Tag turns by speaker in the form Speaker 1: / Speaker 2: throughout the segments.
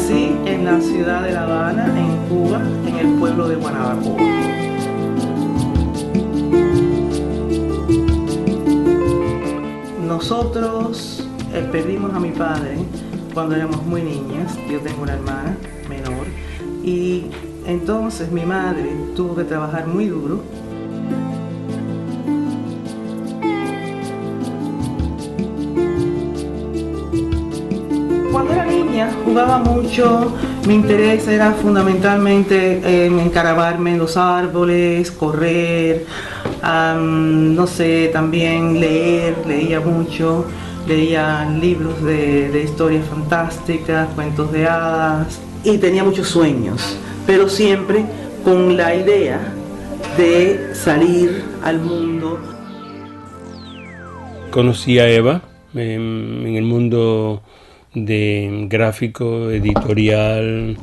Speaker 1: Nací en la ciudad de La Habana, en Cuba, en el pueblo de Guanabacoa. Nosotros perdimos a mi padre cuando éramos muy niñas. Yo tengo una hermana menor y entonces mi madre tuvo que trabajar muy duro. Cuando era niña jugaba mucho, mi interés era fundamentalmente en encaramarme en los árboles, correr, no sé, también leía mucho, leía libros de historias fantásticas, cuentos de hadas y tenía muchos sueños, pero siempre con la idea de salir al mundo.
Speaker 2: Conocí a Eva en el mundo de gráfico, editorial,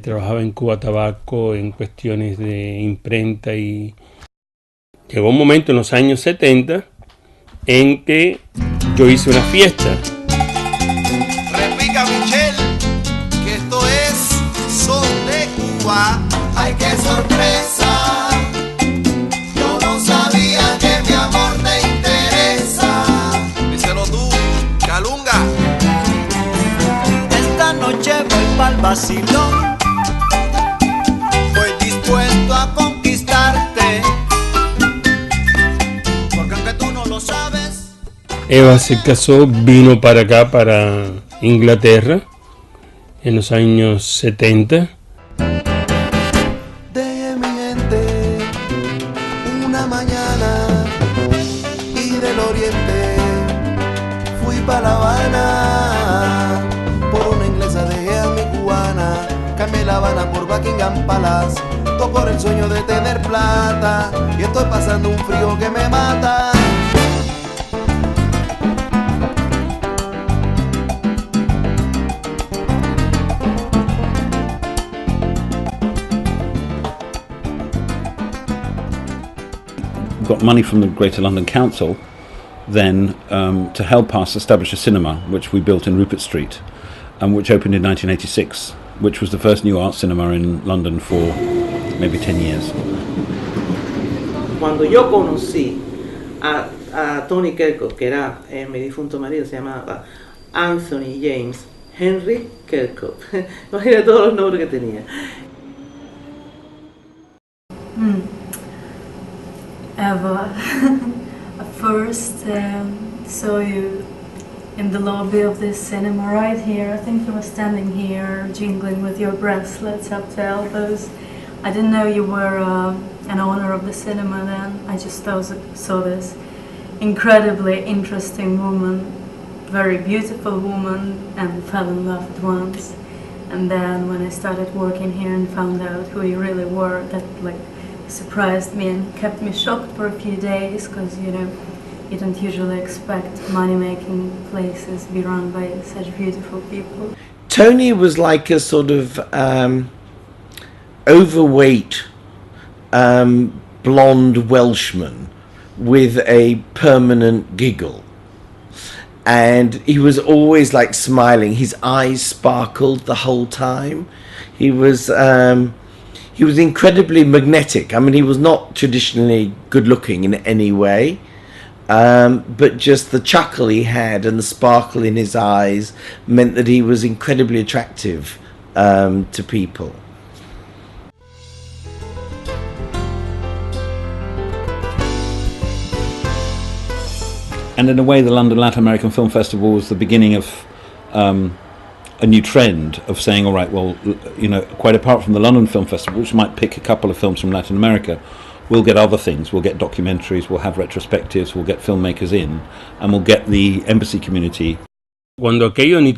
Speaker 2: trabajaba en Cuba Tabaco en cuestiones de imprenta y llegó un momento en los años 70 en que yo hice una fiesta.
Speaker 3: Repica Michelle, que esto es Son de Cuba. ¡Ay, qué sorpresa! Yo no sabía que mi amor te interesa. Díselo tú, Calunga.
Speaker 4: Esta noche voy pa'l vacilón, voy dispuesto a conquistarte, porque aunque tú no lo sabes.
Speaker 2: Eva se casó, vino para acá, para Inglaterra, en los años 70.
Speaker 3: Dejé mi gente una mañana y del oriente fui pa' La Habana. Por una inglesa dejé a mi cubana, cambié La Habana por Buckingham Palace, todo por el sueño de tener plata, y estoy pasando un frío que me mata.
Speaker 5: Got money from the Greater London Council then to help us establish a cinema which we built in Rupert Street and which opened in 1986, which was the first new art cinema in London for maybe 10 years.
Speaker 1: Cuando yo conocí a Tony Kirkhope, que era mi difunto marido, se llamaba Anthony James Henry Kirkhope. Imagina todos los nombres que tenía.
Speaker 6: Eva, I first saw you in the lobby of this cinema right here. I think you were standing here jingling with your bracelets up to elbows. I didn't know you were an owner of the cinema then. I just saw this incredibly interesting woman, very beautiful woman, and fell in love at once. And then when I started working here and found out who you really were, that surprised me and kept me shocked for a few days, because you don't usually expect money-making places be run by such beautiful people.
Speaker 7: Tony was like a sort of overweight blonde Welshman with a permanent giggle, and he was always like smiling. His eyes sparkled the whole time. He was incredibly magnetic. I mean, he was not traditionally good looking in any way, but just the chuckle he had and the sparkle in his eyes meant that he was incredibly attractive to people.
Speaker 5: And in a way, the London Latin American Film Festival was the beginning of a new trend of saying, all right, well, quite apart from the London Film Festival, which might pick a couple of films from Latin America, we'll get other things. We'll get documentaries, we'll have retrospectives, we'll get filmmakers in, and we'll get the embassy community.
Speaker 2: Cuando aquello ni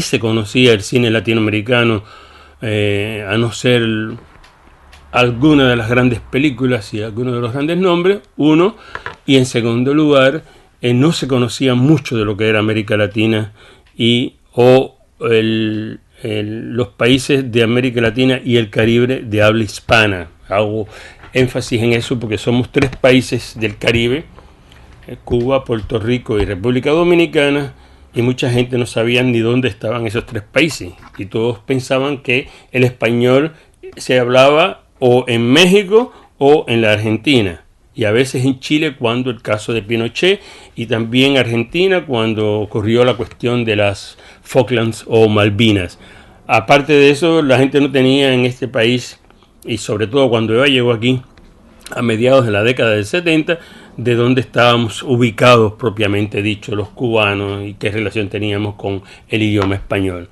Speaker 2: se conocía el cine latinoamericano, a no ser alguna de las grandes películas y algunos de los grandes nombres, uno, y en segundo lugar, no se conocía mucho de lo que era América Latina o los países de América Latina y el Caribe de habla hispana. Hago énfasis en eso porque somos 3 países del Caribe, Cuba, Puerto Rico y República Dominicana, y mucha gente no sabía ni dónde estaban esos tres países, y todos pensaban que el español se hablaba o en México o en la Argentina, y a veces en Chile cuando el caso de Pinochet, y también Argentina cuando ocurrió la cuestión de las Falklands o Malvinas. Aparte de eso, la gente no tenía en este país, y sobre todo cuando Eva llegó aquí a mediados de la década del 70, de dónde estábamos ubicados propiamente dicho los cubanos y qué relación teníamos con el idioma español.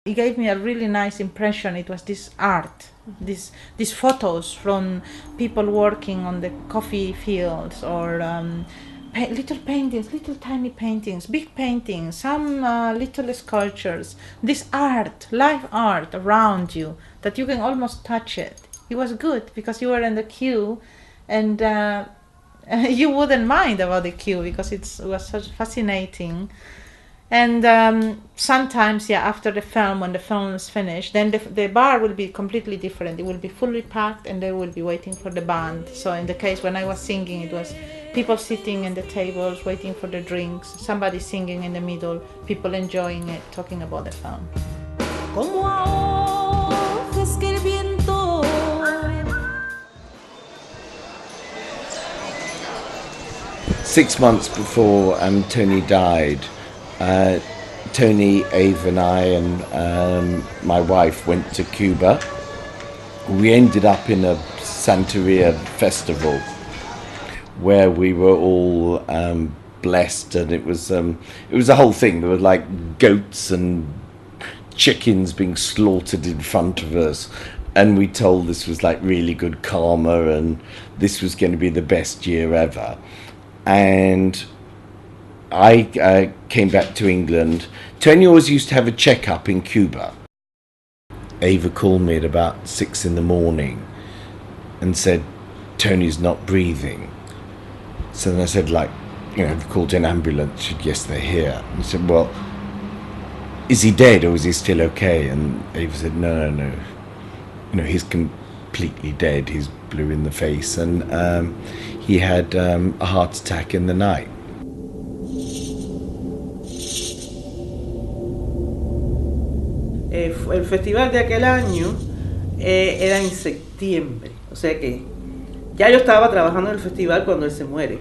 Speaker 8: It gave me a really nice impression. It was this art, these photos from people working on the coffee fields, or little paintings, little tiny paintings, big paintings, some little sculptures. This art, live art around you that you can almost touch it. It was good because you were in the queue, and you wouldn't mind about the queue because it was so fascinating. And sometimes, yeah, after the film, when the film is finished, then the bar will be completely different. It will be fully packed and they will be waiting for the band. So in the case when I was singing, it was people sitting in the tables waiting for the drinks, somebody singing in the middle, people enjoying it, talking about the film.
Speaker 9: Como ahogas que el viento.
Speaker 7: 6 months before Tony died, Tony, Ave and I and my wife went to Cuba. We ended up in a Santeria festival where we were all blessed, and it was a whole thing. There were like goats and chickens being slaughtered in front of us, and we told this was like really good karma and this was going to be the best year ever. And I came back to England. Tony always used to have a checkup in Cuba. Ava called me at about 6 in the morning and said, Tony's not breathing. So then I said, like, you know, have you called an ambulance? She said, yes, they're here. And I said, well, is he dead or is he still okay? And Ava said, no. You know, he's completely dead. He's blue in the face. And he had a heart attack in the night.
Speaker 1: El festival de aquel año era en septiembre, o sea que ya yo estaba trabajando en el festival cuando él se muere,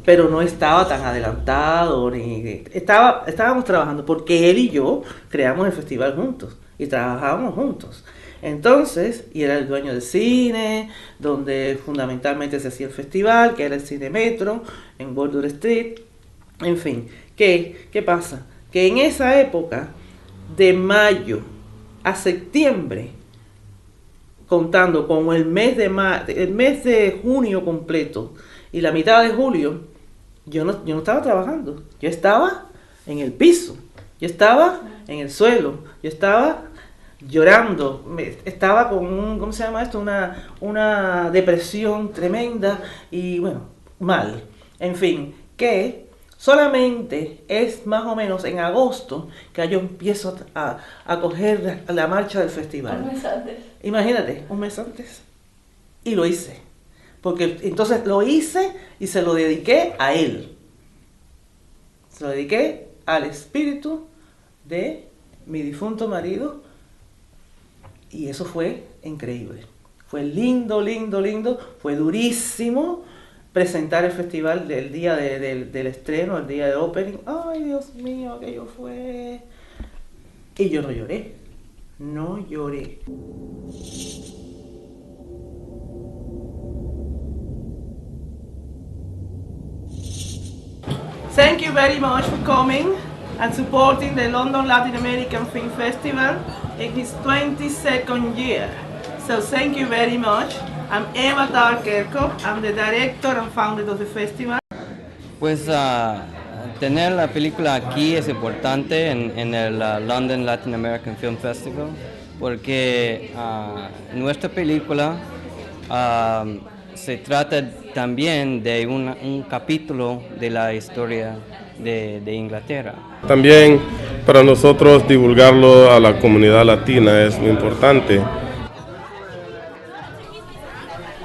Speaker 1: pero no estaba tan adelantado, estábamos trabajando porque él y yo creamos el festival juntos y trabajábamos juntos. Entonces, y era el dueño del cine, donde fundamentalmente se hacía el festival, que era el Cine Metro, en Border Street, en fin. ¿Qué pasa? Que en esa época, de mayo a septiembre, contando con el mes de junio completo y la mitad de julio, yo no estaba trabajando, yo estaba en el piso, yo estaba en el suelo, yo estaba llorando, estaba con ¿cómo se llama esto? Una depresión tremenda y bueno, mal. En fin, que solamente es más o menos en agosto que yo empiezo a coger la marcha del festival.
Speaker 6: Un mes antes.
Speaker 1: Imagínate, un mes antes. Y lo hice. Porque entonces lo hice y se lo dediqué a él. Se lo dediqué al espíritu de mi difunto marido. Y eso fue increíble. Fue lindo, fue durísimo presentar el festival del día del estreno, el día de opening. Ay, Dios mío, aquello fue... Y yo no lloré. Thank you very much for coming and supporting the London Latin American Film Festival in its 22nd year. So thank you very much. I'm Eva Darkerkop. I'm the director and founder of the festival.
Speaker 10: Pues tener la película aquí es importante en el London Latin American Film Festival porque nuestra película se trata también de un capítulo de la historia de Inglaterra.
Speaker 11: También para nosotros divulgarlo a la comunidad latina es muy importante.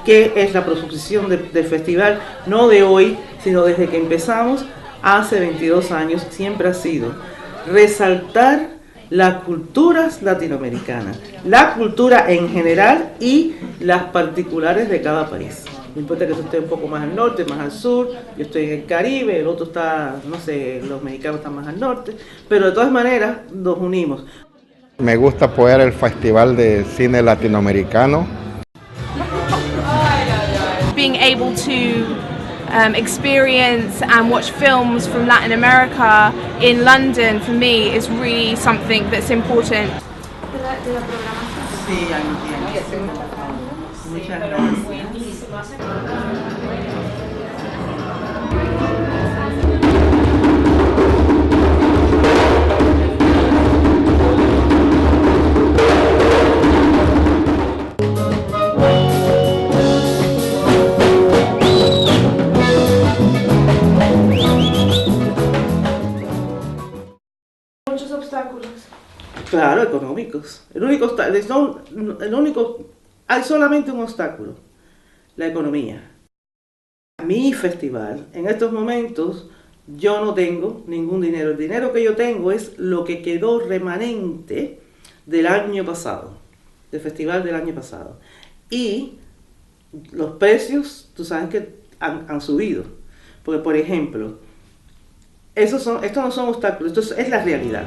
Speaker 1: Que es la proposición del festival, no de hoy, sino desde que empezamos, hace 22 años siempre ha sido resaltar las culturas latinoamericanas, la cultura en general y las particulares de cada país. No importa que tú estés un poco más al norte, más al sur, yo estoy en el Caribe, el otro está, no sé, los mexicanos están más al norte, pero de todas maneras nos unimos.
Speaker 12: Me gusta apoyar el Festival de Cine Latinoamericano.
Speaker 13: Being able to experience and watch films from Latin America in London for me is really something that's important.
Speaker 1: Sí, muchas gracias.
Speaker 13: Muchos obstáculos.
Speaker 1: Claro, económicos. Hay solamente un obstáculo, la economía. Mi festival, en estos momentos, yo no tengo ningún dinero. El dinero que yo tengo es lo que quedó remanente del año pasado, del festival del año pasado. Y los precios, tú sabes que han subido. Porque, por ejemplo, estos no son obstáculos, esto es la realidad.